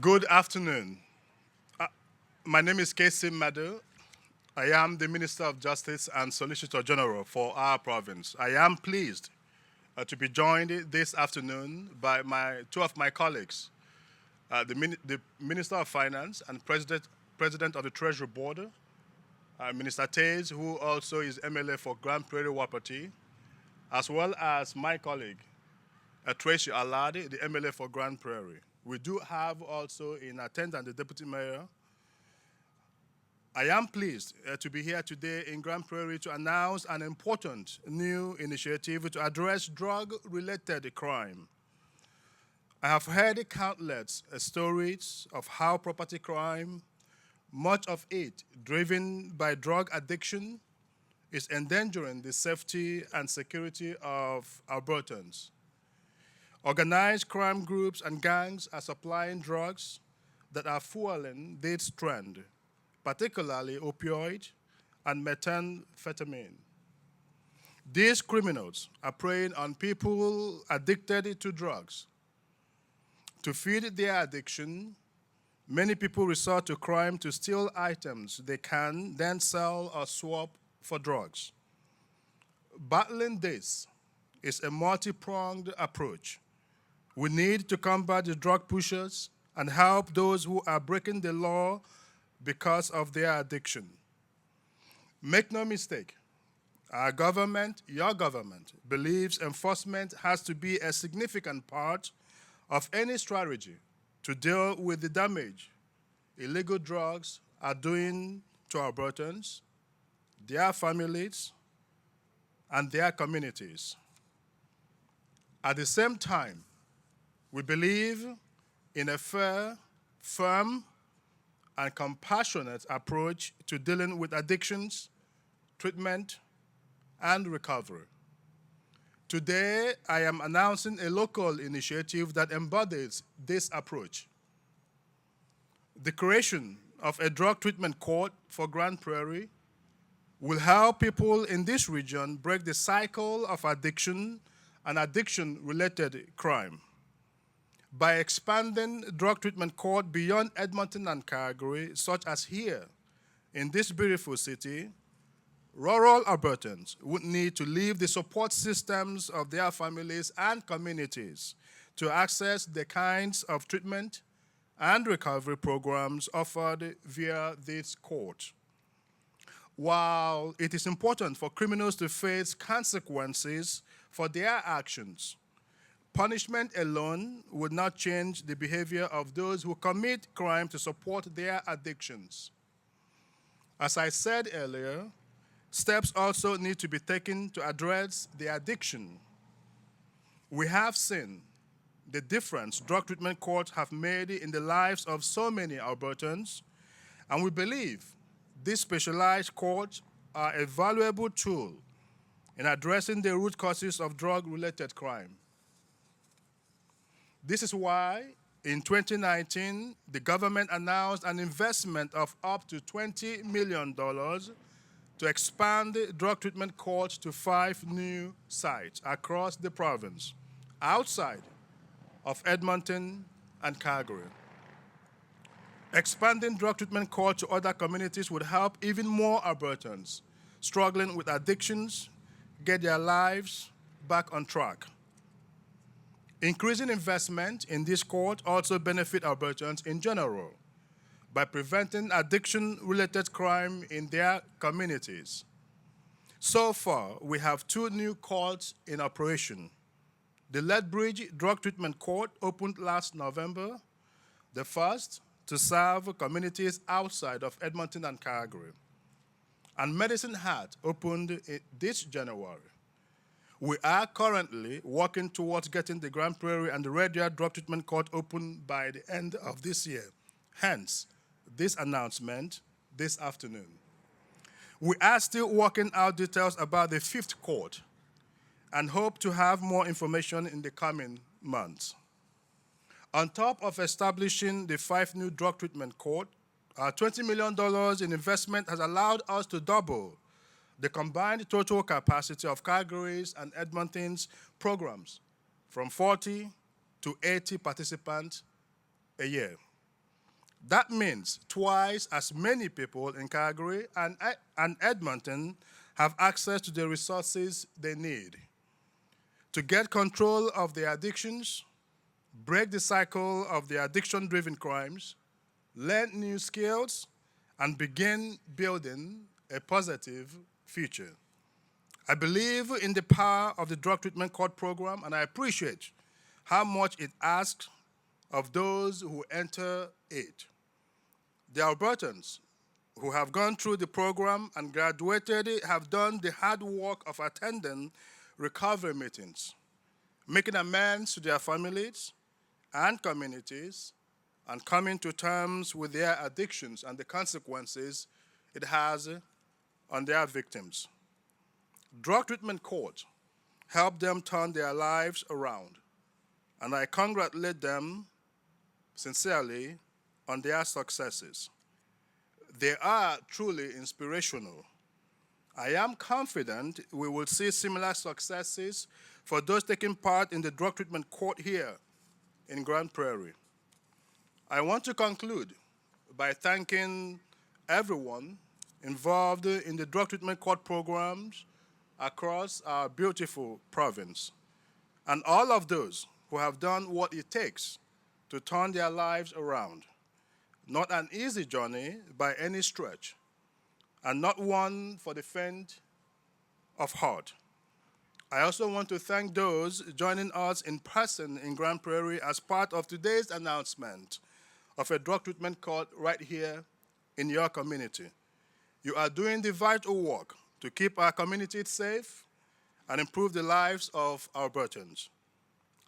Good afternoon. Uh, my name is Kaycee Madu. I am the Minister of Justice and Solicitor General for our province. I am pleased to be joined this afternoon by two of my colleagues, the Minister of Finance and President of the Treasury Board, Minister Taze, who also is MLA for Grande Prairie Wapiti, as well as my colleague, Tracy Aladi, the MLA for Grande Prairie. We do have also in attendance the Deputy Mayor. I am pleased to be here today in Grande Prairie to announce an important new initiative to address drug-related crime. I have heard countless stories of how property crime, much of it driven by drug addiction, is endangering the safety and security of Albertans. Organized crime groups and gangs are supplying drugs that are fueling this trend, particularly opioid and methamphetamine. These criminals are preying on people addicted to drugs. To feed their addiction, many people resort to crime to steal items they can then sell or swap for drugs. Battling this is a multi-pronged approach. We need to combat the drug pushers and help those who are breaking the law because of their addiction. Make no mistake, our government, your government, believes enforcement has to be a significant part of any strategy to deal with the damage illegal drugs are doing to Albertans, their families, and their communities. At the same time, we believe in a fair, firm, and compassionate approach to dealing with addictions, treatment, and recovery. Today, I am announcing a local initiative that embodies this approach. The creation of a drug treatment court for Grande Prairie will help people in this region break the cycle of addiction and addiction-related crime. By expanding drug treatment court beyond Edmonton and Calgary, such as here in this beautiful city, rural Albertans would need to leave the support systems of their families and communities to access the kinds of treatment and recovery programs offered via this court. While it is important for criminals to face consequences for their actions, punishment alone would not change the behavior of those who commit crime to support their addictions. As I said earlier, steps also need to be taken to address the addiction. We have seen the difference drug treatment courts have made in the lives of so many Albertans, and we believe these specialized courts are a valuable tool in addressing the root causes of drug-related crime. This is why, in 2019, the government announced an investment of up to $20 million to expand the drug treatment courts to 5 new sites across the province, outside of Edmonton and Calgary. Expanding drug treatment courts to other communities would help even more Albertans struggling with addictions get their lives back on track. Increasing investment in this court also benefit Albertans in general by preventing addiction-related crime in their communities. So far, we have 2 new courts in operation. The Lethbridge Drug Treatment Court opened last November, the first to serve communities outside of Edmonton and Calgary. And Medicine Hat opened this January. We are currently working towards getting the Grande Prairie and the Red Deer Drug Treatment Court open by the end of this year. Hence, this announcement this afternoon. We are still working out details about the 5th court and hope to have more information in the coming months. On top of establishing the 5 new drug treatment court, our $20 million in investment has allowed us to double the combined total capacity of Calgary's and Edmonton's programs from 40 to 80 participants a year. That means twice as many people in Calgary and Edmonton have access to the resources they need to get control of their addictions, break the cycle of the addiction-driven crimes, learn new skills, and begin building a positive future. I believe in the power of the Drug Treatment Court program, and I appreciate how much it asks of those who enter it. The Albertans who have gone through the program and graduated have done the hard work of attending recovery meetings, making amends to their families and communities, and coming to terms with their addictions and the consequences it has on their victims. Drug Treatment Court helped them turn their lives around, and I congratulate them sincerely on their successes. They are truly inspirational. I am confident we will see similar successes for those taking part in the Drug Treatment Court here in Grande Prairie. I want to conclude by thanking everyone involved in the Drug Treatment Court programs across our beautiful province, and all of those who have done what it takes to turn their lives around. Not an easy journey by any stretch, and not one for the faint of heart. I also want to thank those joining us in person in Grande Prairie as part of today's announcement of a drug treatment court right here in your community. You are doing the vital work to keep our community safe and improve the lives of Albertans.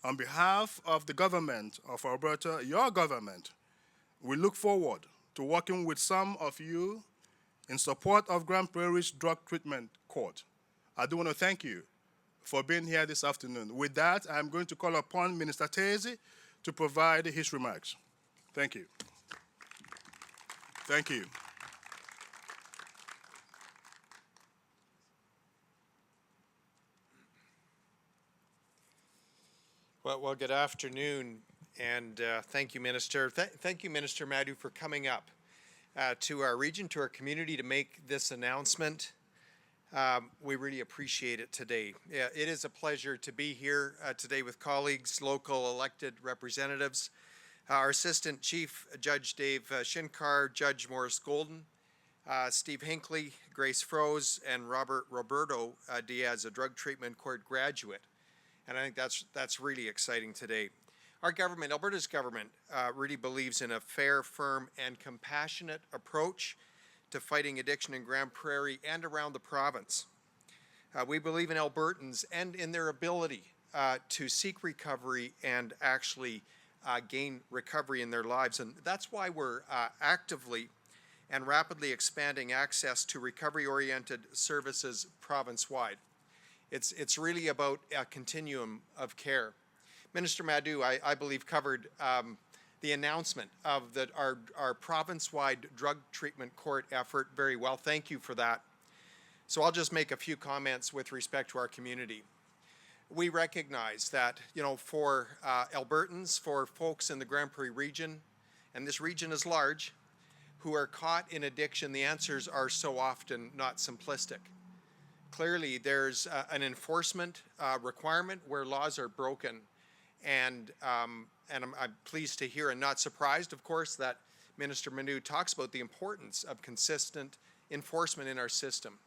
On behalf of the government of Alberta, your government, we look forward to working with some of you in support of Grande Prairie's Drug Treatment Court. I do want to thank you for being here this afternoon. With that, I'm going to call upon Minister Kaycee to provide his remarks. Thank you. Thank you. Well, good afternoon, and thank you, Minister. Thank you, Minister Madu, for coming up to our region, to our community, to make this announcement. We really appreciate it today. Yeah, it is a pleasure to be here today with colleagues, local elected representatives, our Assistant Chief Judge Dave Shinkar, Judge Morris Golden, Steve Hinckley, Grace Froese, and Roberto Diaz, a drug treatment court graduate. And I think that's really exciting today. Our government, Alberta's government, really believes in a fair, firm, and compassionate approach to fighting addiction in Grande Prairie and around the province. We believe in Albertans and in their ability to seek recovery and actually gain recovery in their lives. And that's why we're actively and rapidly expanding access to recovery-oriented services province-wide. It's really about a continuum of care. Minister Madu, I believe, covered the announcement of our province-wide drug treatment court effort very well. Thank you for that. So I'll just make a few comments with respect to our community. We recognize that, for Albertans, for folks in the Grande Prairie region, and this region is large, who are caught in addiction, the answers are so often not simplistic. Clearly, there's an enforcement requirement where laws are broken, and I'm pleased to hear and not surprised, of course, that Minister Manu talks about the importance of consistent enforcement in our system.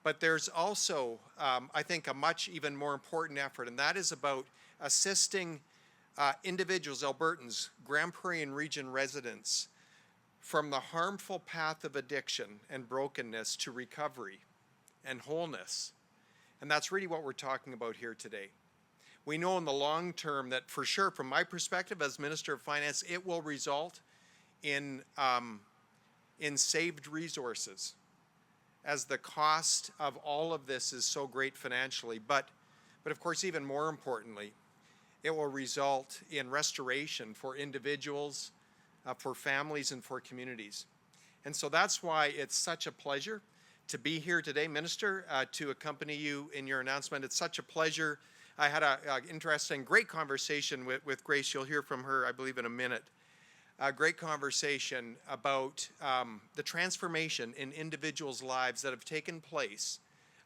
But there's also, I think, a much even more important effort, and that is about assisting individuals, Albertans, Grande Prairie and region residents, from the harmful path of addiction and brokenness to recovery and wholeness. And that's really what we're talking about here today. We know in the long term that, for sure, from my perspective as Minister of Finance, it will result in saved resources, as the cost of all of this is so great financially. But of course, even more importantly, it will result in restoration for individuals, for families, and for communities. And so that's why it's such a pleasure to be here today, Minister, to accompany you in your announcement. It's such a pleasure. I had an interesting, great conversation with Grace. You'll hear from her, I believe, in a minute. a great conversation about the transformation in individuals' lives that have taken place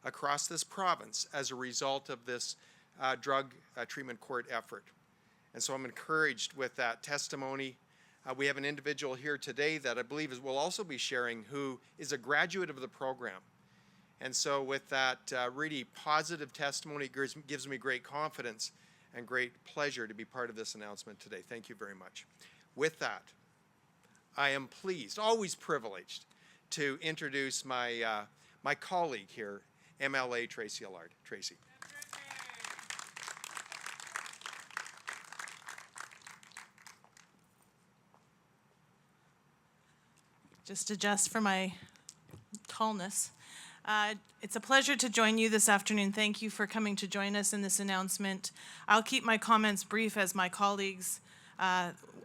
across this province as a result of this drug treatment court effort. And so I'm encouraged with that testimony. We have an individual here today that I believe will also be sharing, who is a graduate of the program. And so with that really positive testimony, it gives me great confidence and great pleasure to be part of this announcement today. Thank you very much. With that, I am pleased, always privileged, to introduce my, my colleague here, MLA Tracy Allard. Tracy. Just adjust for my tallness. It's a pleasure to join you this afternoon. Thank you for coming to join us in this announcement. I'll keep my comments brief as my colleagues.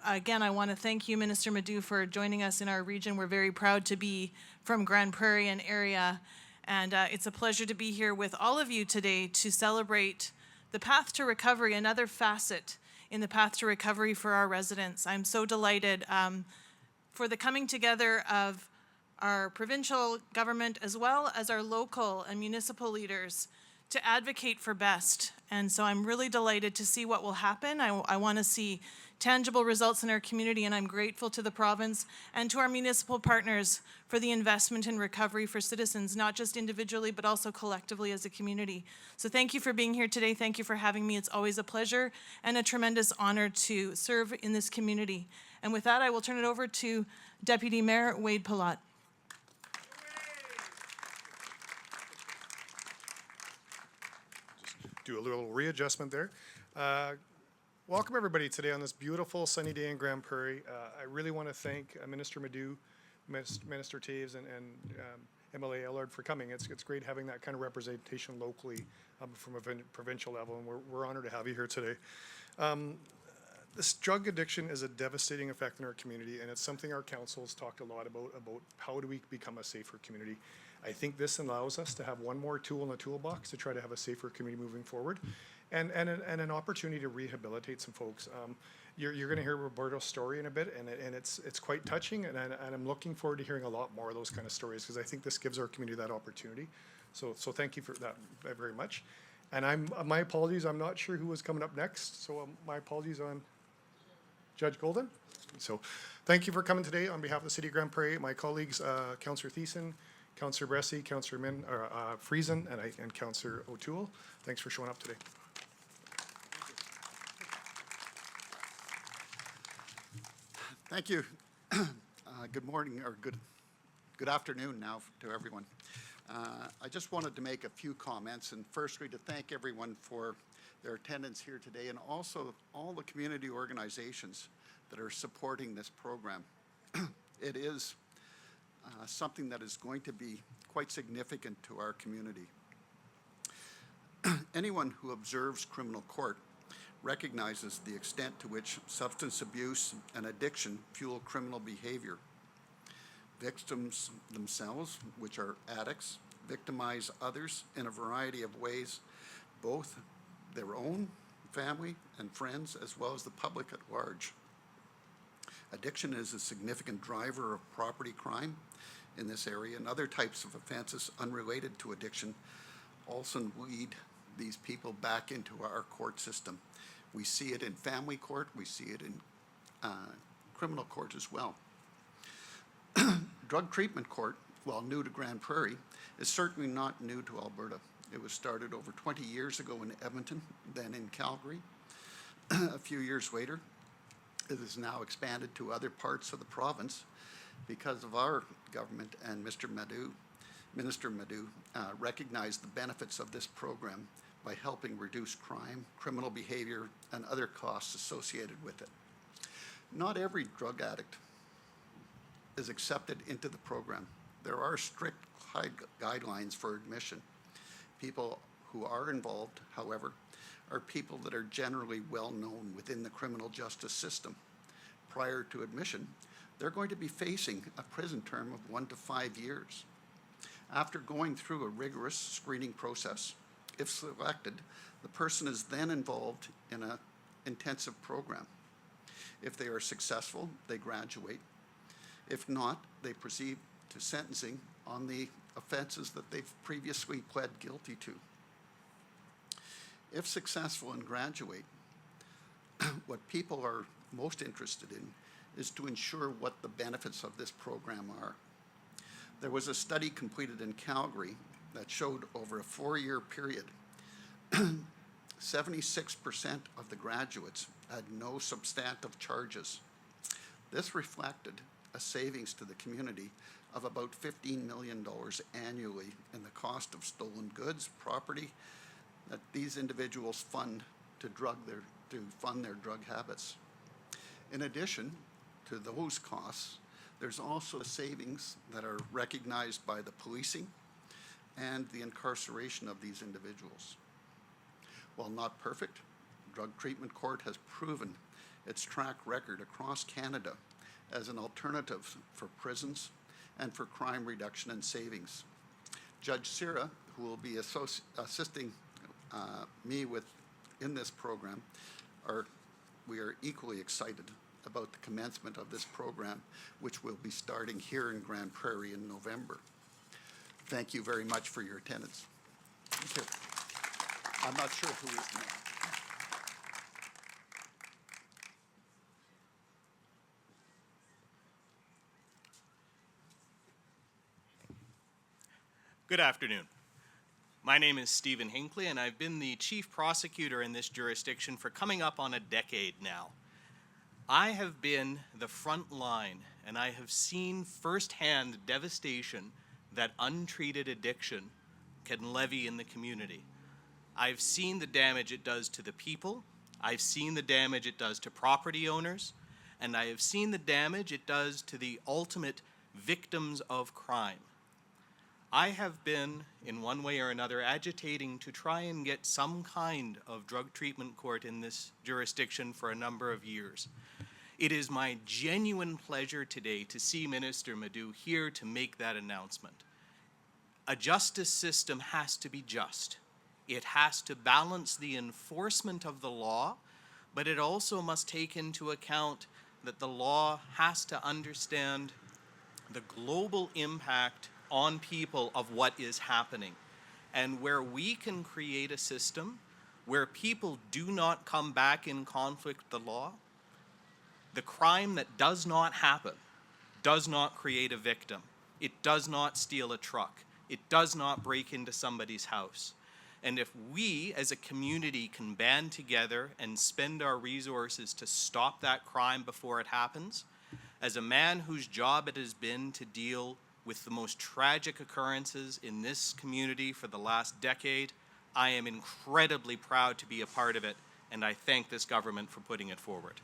Again, I want to thank you, Minister Madu, for joining us in our region. We're very proud to be from Grande Prairie and area, and it's a pleasure to be here with all of you today to celebrate the path to recovery, another facet in the path to recovery for our residents. I'm so delighted for the coming together of our provincial government as well as our local and municipal leaders to advocate for best. And so I'm really delighted to see what will happen. I want to see tangible results in our community, and I'm grateful to the province and to our municipal partners for the investment in recovery for citizens, not just individually, but also collectively as a community. So thank you for being here today. Thank you for having me. It's always a pleasure and a tremendous honor to serve in this community. And with that, I will turn it over to Deputy Mayor Wade Palat. Do a little readjustment there. Welcome everybody today on this beautiful sunny day in Grande Prairie. I really want to thank Minister Madu, Minister Taves, and MLA Allard for coming. It's great having that kind of representation locally from a provincial level, and we're honored to have you here today. This drug addiction is a devastating effect in our community, and it's something our council has talked a lot about how do we become a safer community. I think this allows us to have one more tool in the toolbox to try to have a safer community moving forward, and an opportunity to rehabilitate some folks. You're going to hear Roberto's story in a bit, and it's quite touching, and I'm looking forward to hearing a lot more of those kind of stories, because I think this gives our community that opportunity. So thank you for that very much. And my apologies, I'm not sure who was coming up next, so my apologies on Judge Golden. So thank you for coming today on behalf of the City of Grande Prairie. My colleagues, Councillor Thiessen, Councillor Bressie, Councillor Friesen, and Councillor O'Toole. Thanks for showing up today. Thank you. Good morning, or good afternoon now to everyone. I just wanted to make a few comments, and firstly to thank everyone for their attendance here today, and also all the community organizations that are supporting this program. It is something that is going to be quite significant to our community. Anyone who observes criminal court recognizes the extent to which substance abuse and addiction fuel criminal behavior. Victims themselves, which are addicts, victimize others in a variety of ways, both their own family and friends, as well as the public at large. Addiction is a significant driver of property crime in this area, and other types of offenses unrelated to addiction also lead these people back into our court system. We see it in family court, we see it in criminal court as well. Drug treatment court, while new to Grande Prairie, is certainly not new to Alberta. It was started over 20 years ago in Edmonton, then in Calgary. A few years later, it is now expanded to other parts of the province because of our government, and Minister Madu recognized the benefits of this program by helping reduce crime, criminal behavior, and other costs associated with it. Not every drug addict is accepted into the program. There are strict guidelines for admission. People who are involved, however, are people that are generally well known within the criminal justice system. Prior to admission, they're going to be facing a prison term of 1 to 5 years. After going through a rigorous screening process, if selected, the person is then involved in an intensive program. If they are successful, they graduate. If not, they proceed to sentencing on the offenses that they've previously pled guilty to. If successful and graduate, what people are most interested in is to ensure what the benefits of this program are. There was a study completed in Calgary that showed over a 4-year period, 76% of the graduates had no substantive charges. This reflected a savings to the community of about $15 million annually in the cost of stolen goods, property that these individuals fund to fund their drug habits. In addition to those costs, there's also savings that are recognized by the policing and the incarceration of these individuals. While not perfect, Drug Treatment Court has proven its track record across Canada as an alternative for prisons and for crime reduction and savings. Judge Sira, who will be assisting me in this program, we are equally excited about the commencement of this program, which will be starting here in Grande Prairie in November. Thank you very much for your attendance. Thank you. I'm not sure who is next. Good afternoon. My name is Stephen Hinckley, and I've been the chief prosecutor in this jurisdiction for coming up on a decade now. I have been the front line, and I have seen firsthand devastation that untreated addiction can levy in the community. I've seen the damage it does to the people, I've seen the damage it does to property owners, and I have seen the damage it does to the ultimate victims of crime. I have been, in one way or another, agitating to try and get some kind of drug treatment court in this jurisdiction for a number of years. It is my genuine pleasure today to see Minister Madu here to make that announcement. A justice system has to be just. It has to balance the enforcement of the law, but it also must take into account that the law has to understand the global impact on people of what is happening. And where we can create a system where people do not come back in conflict with the law, the crime that does not happen does not create a victim. It does not steal a truck. It does not break into somebody's house. And if we as a community can band together and spend our resources to stop that crime before it happens, as a man whose job it has been to deal with the most tragic occurrences in this community for the last decade, I am incredibly proud to be a part of it, and I thank this government for putting it forward.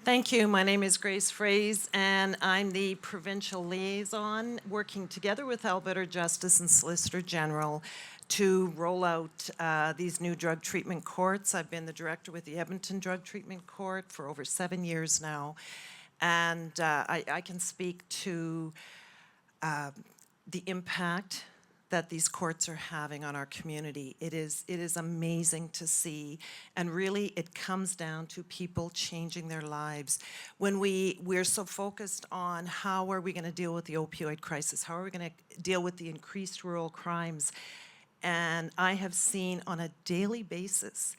Thank you. My name is Grace Fraze, and I'm the provincial liaison working together with Alberta Justice and Solicitor General to roll out these new drug treatment courts. I've been the director with the Edmonton Drug Treatment Court for over 7 years now, and I can speak to the impact that these courts are having on our community. It is amazing to see, and really it comes down to people changing their lives. When we're so focused on how are we going to deal with the opioid crisis, how are we going to deal with the increased rural crimes, and I have seen on a daily basis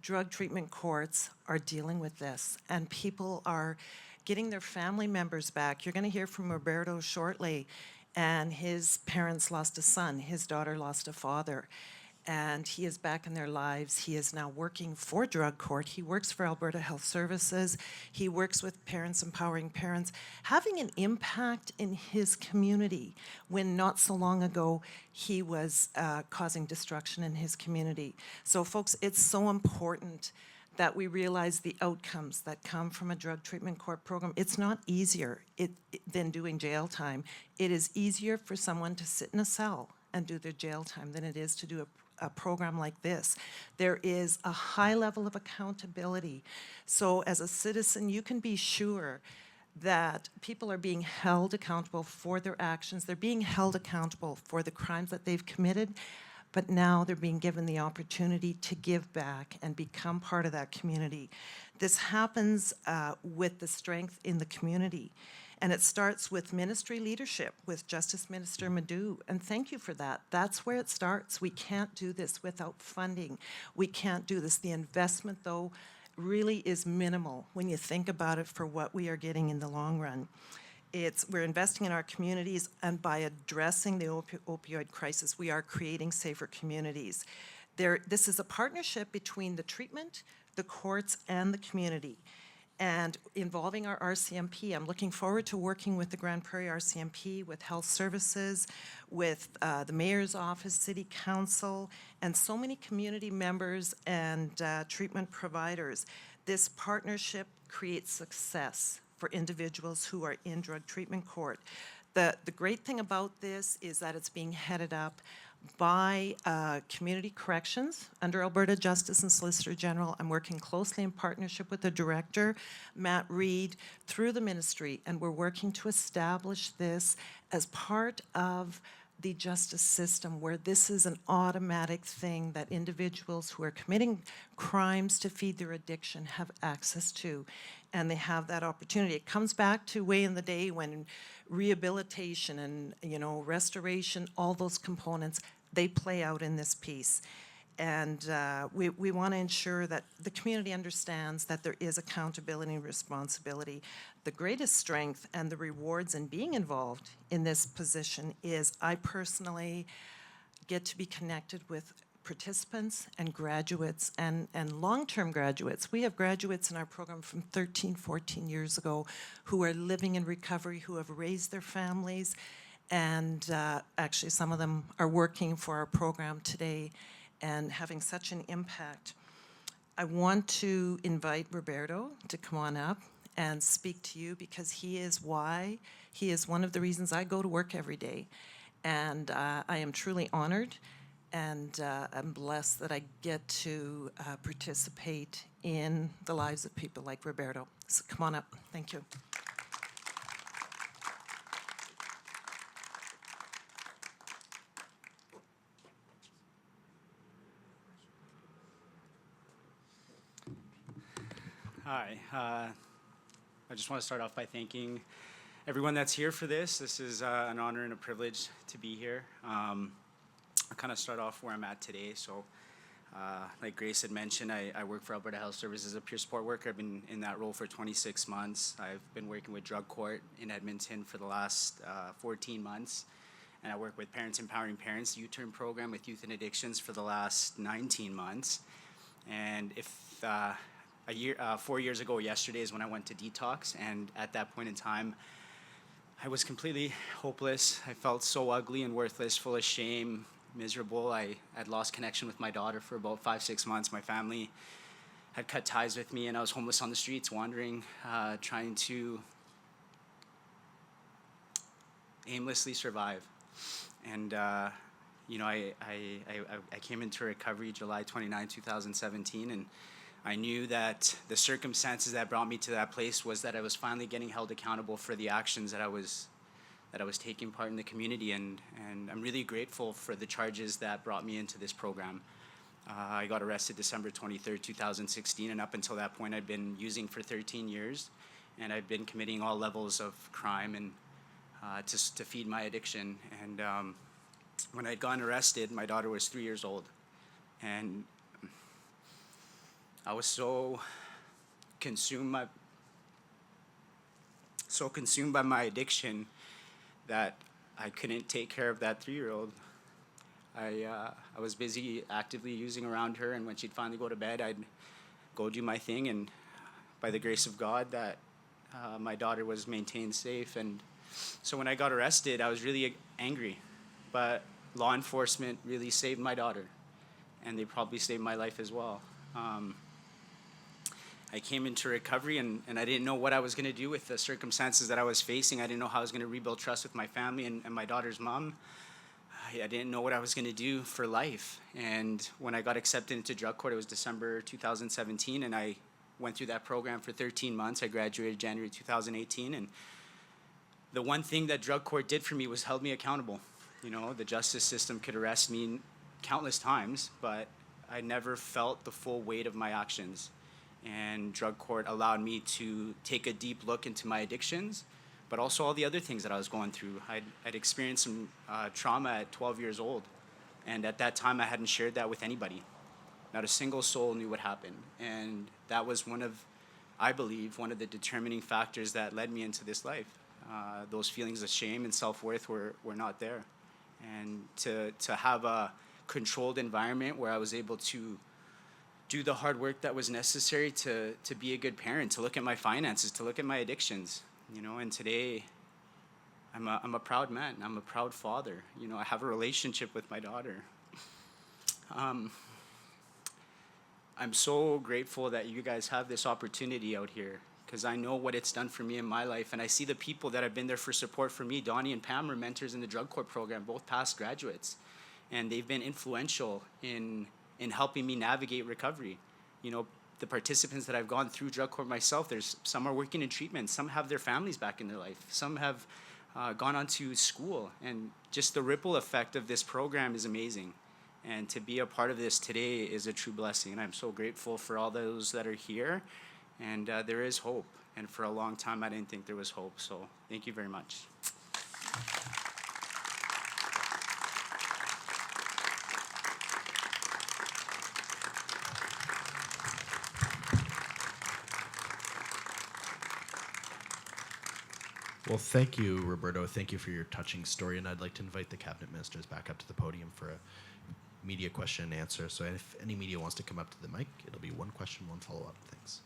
drug treatment courts are dealing with this, and people are getting their family members back. You're going to hear from Roberto shortly, and his parents lost a son, his daughter lost a father, and he is back in their lives. He is now working for drug court. He works for Alberta Health Services. He works with Parents Empowering Parents, having an impact in his community when not so long ago he was causing destruction in his community. So folks, it's so important that we realize the outcomes that come from a drug treatment court program. It's not easier than doing jail time. It is easier for someone to sit in a cell and do their jail time than it is to do a program like this. There is a high level of accountability. So as a citizen, you can be sure that people are being held accountable for their actions. They're being held accountable for the crimes that they've committed, but now they're being given the opportunity to give back and become part of that community. This happens with the strength in the community. And it starts with ministry leadership, with Justice Minister Madu, and thank you for that. That's where it starts. We can't do this without funding. We can't do this. The investment, though, really is minimal when you think about it for what we are getting in the long run. We're investing in our communities, and by addressing the opioid crisis, we are creating safer communities. This is a partnership between the treatment, the courts, and the community, and involving our RCMP. I'm looking forward to working with the Grande Prairie RCMP, with health services, with the mayor's office, city council, and so many community members and treatment providers. This partnership creates success for individuals who are in drug treatment court. The great thing about this is that it's being headed up by Community Corrections under Alberta Justice and Solicitor General. I'm working closely in partnership with the director, Matt Reed, through the ministry, and we're working to establish this as part of the justice system, where this is an automatic thing that individuals who are committing crimes to feed their addiction have access to, and they have that opportunity. It comes back to way in the day when rehabilitation and, restoration, all those components, they play out in this piece. And we want to ensure that the community understands that there is accountability and responsibility. The greatest strength and the rewards in being involved in this position is I personally get to be connected with participants and graduates and long-term graduates. We have graduates in our program from 13, 14 years ago who are living in recovery, who have raised their families, and actually some of them are working for our program today and having such an impact. I want to invite Roberto to come on up and speak to you, because he is one of the reasons I go to work every day. And I am truly honored, and I'm blessed that I get to participate in the lives of people like Roberto. So come on up. Thank you. Hi. I just want to start off by thanking everyone that's here for this. This is an honor and a privilege to be here. I'll kind of start off where I'm at today. So, like Grace had mentioned, I work for Alberta Health Services as a peer support worker. I've been in that role for 26 months. I've been working with drug court in Edmonton for the last 14 months. And I work with Parents Empowering Parents U-Turn program with youth and addictions for the last 19 months. And 4 years ago yesterday is when I went to detox, and at that point in time, I was completely hopeless. I felt so ugly and worthless, full of shame, miserable. I had lost connection with my daughter for about 5-6 months. My family had cut ties with me, and I was homeless on the streets, wandering, trying to aimlessly survive. And I came into recovery July 29, 2017, and I knew that the circumstances that brought me to that place was that I was finally getting held accountable for the actions that I was taking part in the community, and I'm really grateful for the charges that brought me into this program. I got arrested December 23rd, 2016, and up until that point I'd been using for 13 years, and I'd been committing all levels of crime and to feed my addiction. And when I'd gotten arrested, my daughter was 3 years old, and I was so consumed by my addiction that I couldn't take care of that 3-year-old. I was busy actively using around her, and when she'd finally go to bed, I'd go do my thing, and by the grace of God, that my daughter was maintained safe. And so when I got arrested, I was really angry, but law enforcement really saved my daughter, and they probably saved my life as well. I came into recovery, and I didn't know what I was going to do with the circumstances that I was facing. I didn't know how I was going to rebuild trust with my family and my daughter's mom. I didn't know what I was going to do for life. And when I got accepted into drug court, it was December 2017, and I went through that program for 13 months. I graduated January 2018, and the one thing that drug court did for me was held me accountable. You know, the justice system could arrest me countless times, but I never felt the full weight of my actions. And drug court allowed me to take a deep look into my addictions, but also all the other things that I was going through. I'd experienced some trauma at 12 years old, and at that time I hadn't shared that with anybody. Not a single soul knew what happened, and that was I believe, one of the determining factors that led me into this life. Those feelings of shame and self-worth were not there. And to have a controlled environment where I was able to do the hard work that was necessary to be a good parent, to look at my finances, to look at my addictions, you know. And today, I'm a proud man. I'm a proud father. You know, I have a relationship with my daughter. I'm so grateful that you guys have this opportunity out here, because I know what it's done for me in my life, and I see the people that have been there for support for me. Donnie and Pam were mentors in the drug court program, both past graduates, and they've been influential in helping me navigate recovery. You know, the participants that I've gone through drug court myself, some are working in treatment, some have their families back in their life, some have gone on to school, and just the ripple effect of this program is amazing. And to be a part of this today is a true blessing, and I'm so grateful for all those that are here, and there is hope. And for a long time, I didn't think there was hope, so thank you very much. Well, thank you, Roberto. Thank you for your touching story, and I'd like to invite the cabinet ministers back up to the podium for a media question and answer. So if any media wants to come up to the mic, it'll be one question, one follow-up. Thanks.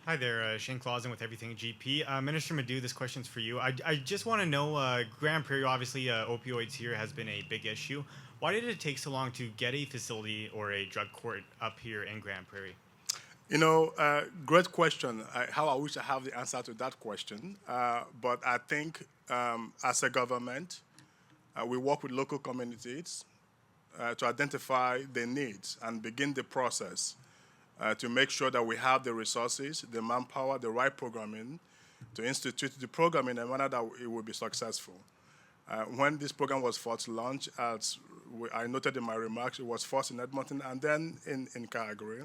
Hi there, Shane Clausen with Everything GP. Minister Madu, this question's for you. I just want to know, Grande Prairie, obviously opioids here has been a big issue. Why did it take so long to get a facility or a drug court up here in Grande Prairie? You know, great question. How I wish I have the answer to that question. But I think as a government, we work with local communities to identify the needs and begin the process to make sure that we have the resources, the manpower, the right programming to institute the program in a manner that it will be successful. When this program was first launched, as I noted in my remarks, it was first in Edmonton and then in Calgary.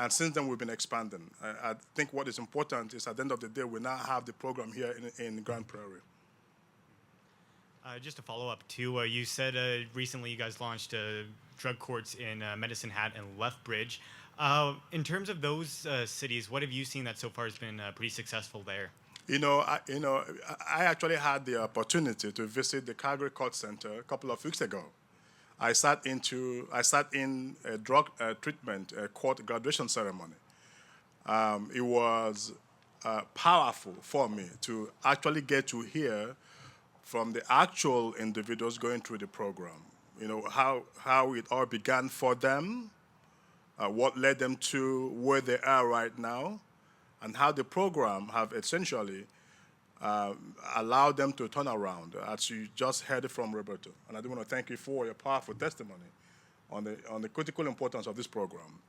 And since then, we've been expanding. I think what is important is at the end of the day, we now have the program here in Grande Prairie. Just to follow up, too, you said recently you guys launched drug courts in Medicine Hat and Lethbridge. In terms of those cities, what have you seen that so far has been pretty successful there? I actually had the opportunity to visit the Calgary Court Center a couple of weeks ago. I sat in a drug treatment court graduation ceremony. It was powerful for me to actually get to hear from the actual individuals going through the program. You know, how it all began for them, what led them to where they are right now, and how the program have essentially allowed them to turn around, as you just heard from Roberto. And I do want to thank you for your powerful testimony on the critical importance of this program.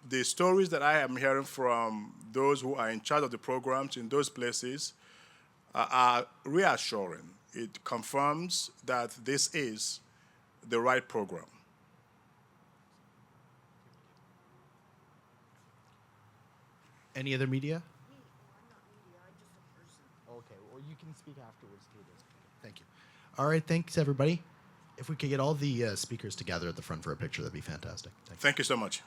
The stories that I am hearing from those who are in charge of the programs in those places are reassuring. It confirms that this is the right program. Any other media? You can speak afterwards too. Thank you. All right, thanks everybody. If we could get all the speakers together at the front for a picture, that'd be fantastic. Thank you so much.